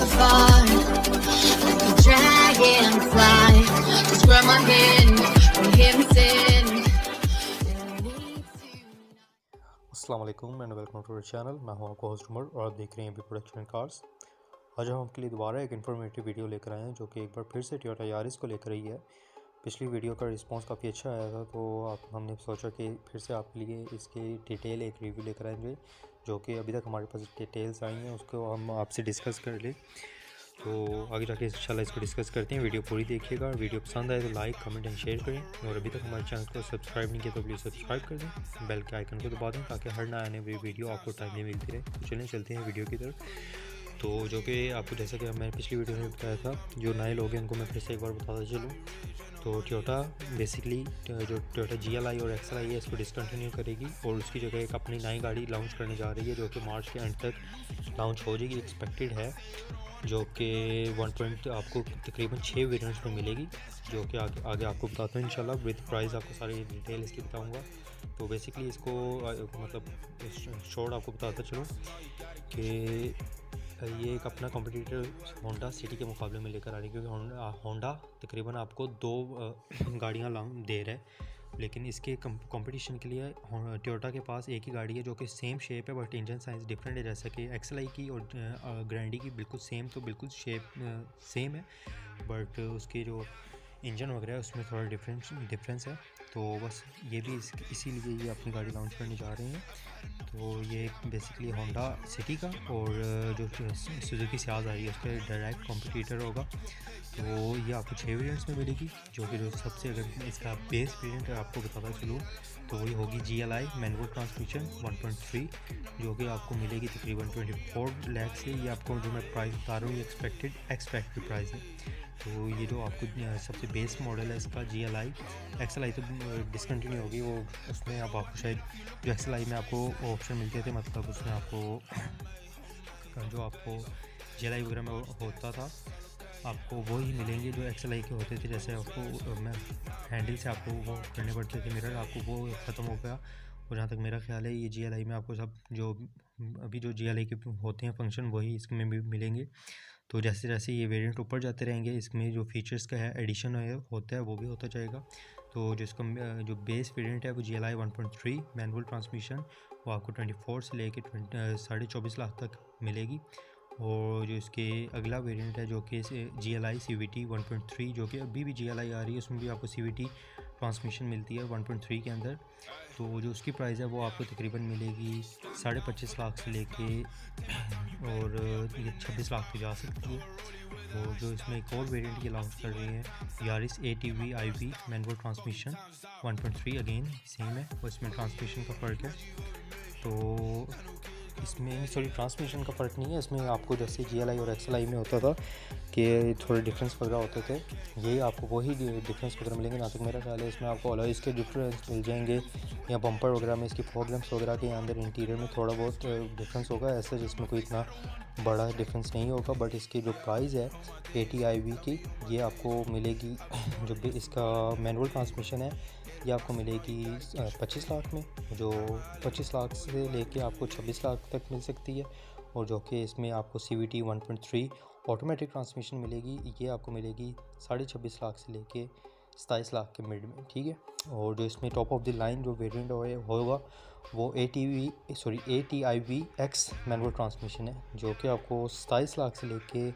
far, like a dragonfly. Just grab my hand, we'll hear me sing. अस्सलाम-ओ-अलैकुम and welcome to our channel. मैं हूं आपका host Umar और आप देख रहे हैं बी प्रोडक्शन कार्स। आज हम आपके लिए दोबारा एक इन्फॉर्मेटिव वीडियो लेकर आए हैं जो कि एक बार फिर से टोयोटा यारिस को लेकर आई है। पिछली वीडियो का रिस्पांस काफ़ी अच्छा आया था, तो हमने सोचा कि फिर से आपके लिए इसकी डिटेल एक रिव्यू लेकर आएंगे जो कि अभी तक हमारे पास डिटेल्स आई हैं उसको हम आपसे डिस्कस कर लें। तो आगे जाके इंशाल्लाह इसको डिस्कस करते हैं। वीडियो पूरी देखिएगा। वीडियो पसंद आए तो लाइक कमेंट एंड शेयर करें और अभी तक हमारे चैनल को सब्सक्राइब नहीं किया तो प्लीज़ सब्सक्राइब कर दें, बेल के आइकन को दबा दें ताकि हर नए आने वाली वीडियो आपको टाइमली मिलती रहे। तो चलिए चलते हैं वीडियो की तरफ। तो जो कि आपको जैसा कि मैंने पिछली वीडियो में बताया था, जो नए लोग हैं उनको मैं फिर से एक बार बताता चलूँ। तो टोयोटा बेसिकली जो टोयोटा GLI और XLI है इसको डिसकंटिन्यू करेगी और उसकी जगह एक अपनी नई गाड़ी लॉन्च करने जा रही है जो कि मार्च के एंड तक लॉन्च हो जाएगी, एक्सपेक्टेड है। जो कि 1 आपको तकरीबन 6 वेरिएंट्स में मिलेगी, जो कि आगे आपको बताता हूँ इंशाल्लाह। विद प्राइस आपको सारी डिटेल इसकी बताऊँगा। तो बेसिकली इसको मतलब शॉर्ट आपको बताता चलूँ कि ये एक अपना कॉम्पिटिटर होंडा सिटी के मुकाबले में लेकर आ रही है, क्योंकि होंडा तकरीबन आपको 2 गाड़ियाँ दे रहा है, लेकिन इसके कंपटीशन के लिए टोयोटा के पास एक ही गाड़ी है जो कि सेम शेप है बट इंजन साइज़ डिफरेंट है। जैसा कि XLI की और ग्रैंडी की बिल्कुल सेम, तो बिल्कुल शेप सेम है बट उसकी जो इंजन वगैरह है उसमें थोड़ा डिफरेंस है। तो बस ये भी इसीलिए ये अपनी गाड़ी लॉन्च करने जा रहे हैं। तो ये बेसिकली होंडा सिटी का और जो सुजुकी सियाज आ रही है उसका डायरेक्ट कॉम्पिटिटर होगा। तो ये आपको 6 वेरिएंट्स में मिलेगी, जो कि जो सबसे अगर इसका बेस वेरिएंट आपको बताता चलूँ तो वही होगी GLI मैनुअल ट्रांसमिशन 1.3, जो कि आपको मिलेगी तकरीबन 24 लाख से। ये आपको जो मैं प्राइस बता रहा हूँ ये एक्सपेक्टेड प्राइस है। तो ये जो आपको सबसे बेस मॉडल है इसका GLI, XLI तो डिसकंटिन्यू होगी वो, उसमें अब आपको शायद जो XLI में आपको ऑप्शन मिलते थे, मतलब उसमें आपको जो आपको GLI वगैरह में होता था आपको वही मिलेंगे जो XLI के होते थे। जैसे आपको मैं हैंडल से आपको वो करने पड़ते थे मिरर, आपको वो ख़त्म हो गया। और जहाँ तक मेरा ख्याल है ये GLI में आपको सब जो अभी जो GLI के होते हैं फंक्शन वही इसमें भी मिलेंगे। तो जैसे जैसे ये वेरिएंट ऊपर जाते रहेंगे इसमें जो फीचर्स का है एडिशन होता है वो भी होता जाएगा। तो जिसका जो बेस वेरिएंट है वो GLI 1.3 मैनुअल ट्रांसमिशन वो आपको 24 से लेके 24.5 लाख तक मिलेगी। और जो इसके अगला वेरिएंट है जो कि GLI CVT 1.3, जो कि अभी भी GLI आ रही है उसमें भी आपको CVT ट्रांसमिशन मिलती है 1.3 के अंदर। तो जो उसकी प्राइस है वो आपको तकरीबन मिलेगी 25.5 लाख से लेके और ये 26 लाख पे जा सकती है। और जो इसमें एक और वेरिएंट ये लॉन्च कर रही है Yaris ATV IV manual transmission 1.3, again same है और इसमें ट्रांसमिशन का फ़र्क है। तो इसमें ट्रांसमिशन का फ़र्क नहीं है, इसमें आपको जैसे GLI और XLI में होता था कि थोड़े डिफरेंस वगैरह होते थे, ये आपको वही डिफरेंस वगैरह मिलेंगे। ना तक मेरा ख्याल है इसमें आपको अलॉयज़ के डिफरेंस मिल जाएंगे या बम्पर वगैरह में इसकी प्रॉब्लम्स वगैरह के अंदर इंटीरियर में थोड़ा बहुत डिफरेंस होगा, ऐसे जिसमें कोई इतना बड़ा डिफरेंस नहीं होगा। बट इसकी जो प्राइस है ATIV की ये आपको मिलेगी, जो भी इसका मैनुअल ट्रांसमिशन है ये आपको मिलेगी 25 लाख में, जो 25 लाख से लेके आपको 26 लाख तक मिल सकती है। और जो कि इसमें आपको CVT 1.3 ऑटोमेटिक ट्रांसमिशन मिलेगी, ये आपको मिलेगी 26.5 लाख से लेके 27 लाख के मिड में, ठीक है। और जो इसमें टॉप ऑफ द लाइन जो वेरिएंट होगा वो ATIV X मैनुअल ट्रांसमिशन है, जो कि आपको 27 लाख से लेके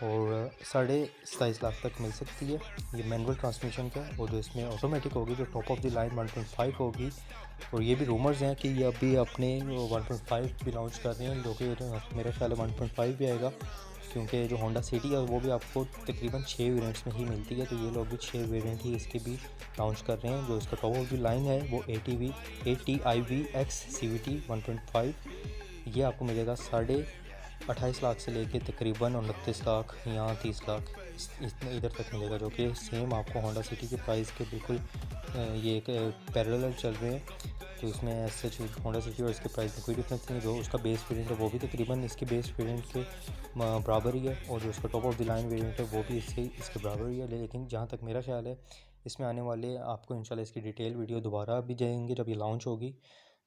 और 27.5 लाख तक मिल सकती है, ये मैनुअल ट्रांसमिशन का। और जो इसमें ऑटोमेटिक होगी जो टॉप ऑफ द लाइन 1.5 होगी। और ये भी रूमर्स हैं कि ये अभी अपने 1.5 भी लॉन्च कर रहे हैं, जो कि मेरे ख्याल है 1.5 भी आएगा, क्योंकि जो होंडा सिटी है वो भी आपको तकरीबन 6 वेरिएंट्स में ही मिलती है। तो ये लोग भी 6 वेरिएंट ही इसके भी लॉन्च कर रहे हैं। जो इसका टॉप ऑफ द लाइन है वो ATIV X CVT 1.5, ये आपको मिलेगा 28 लाख से लेके तकरीबन 29 लाख या 30 लाख इतने इधर तक मिलेगा, जो कि सेम आपको होंडा सिटी के प्राइस के बिल्कुल ये एक पैरेलल चल रहे हैं। तो इसमें ऐसे होंडा सिटी और इसके प्राइस में कोई डिफरेंस नहीं है। जो उसका बेस वेरिएंट है वो भी तकरीबन इसके बेस वेरिएंट के बराबर ही है, और जो उसका top of the line variant है वो भी इसके बराबर ही है। लेकिन जहाँ तक मेरा ख्याल है इसमें आने वाले आपको इंशाल्लाह इसकी डिटेल वीडियो दोबारा भी जाएंगे जब ये लॉन्च होगी,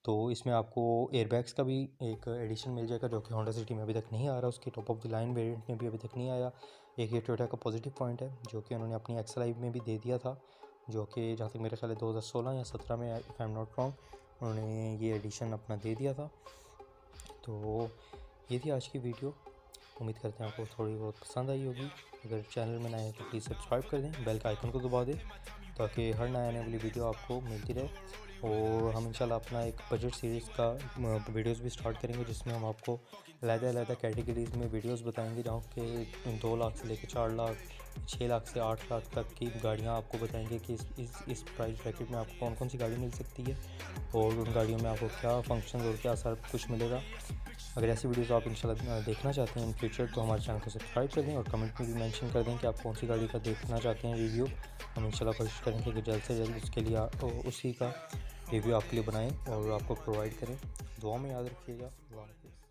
तो इसमें आपको एयरबैग्स का भी एक एडिशन मिल जाएगा जो कि होंडा सिटी में अभी तक नहीं आ रहा, उसकी top of the line variant में भी अभी तक नहीं आया। एक ये टोयोटा का पॉजिटिव पॉइंट है जो कि उन्होंने अपनी XLI में भी दे दिया था, जो कि जहाँ तक मेरे ख्याल 2016 या 17 में, if I am not wrong, उन्होंने ये एडिशन अपना दे दिया था। तो ये थी आज की वीडियो, उम्मीद करते हैं आपको थोड़ी बहुत पसंद आई होगी। अगर चैनल में नए हैं तो प्लीज़ सब्सक्राइब कर दें, बेल का आइकन को दबा दें ताकि हर नए आने वाली वीडियो आपको मिलती रहे। और हम इंशाल्लाह अपना एक बजट सीरीज़ का वीडियोस भी स्टार्ट करेंगे जिसमें हम आपको अलग-अलग कैटेगरीज़ में वीडियोस बताएंगे, जहाँ के 2 लाख से लेकर 4 लाख, 6 लाख से 8 लाख तक की गाड़ियाँ आपको बताएंगे कि इस प्राइस ब्रैकेट में आपको कौन कौन सी गाड़ी मिल सकती है और उन गाड़ियों में आपको क्या फंक्शन और क्या सब कुछ मिलेगा। अगर ऐसी वीडियोस आप इंशाल्लाह देखना चाहते हैं इन फ्यूचर तो हमारे चैनल को सब्सक्राइब कर दें और कमेंट में भी मेंशन कर दें कि आप कौन सी गाड़ी का देखना चाहते हैं रिव्यू। हम इंशाल्लाह कोशिश करेंगे कि जल्द से जल्द उसके लिए उसी का रिव्यू आपके लिए बनाएं और आपको प्रोवाइड करें। दुआ में याद रखिएगा। अल्लाह हाफ़िज़।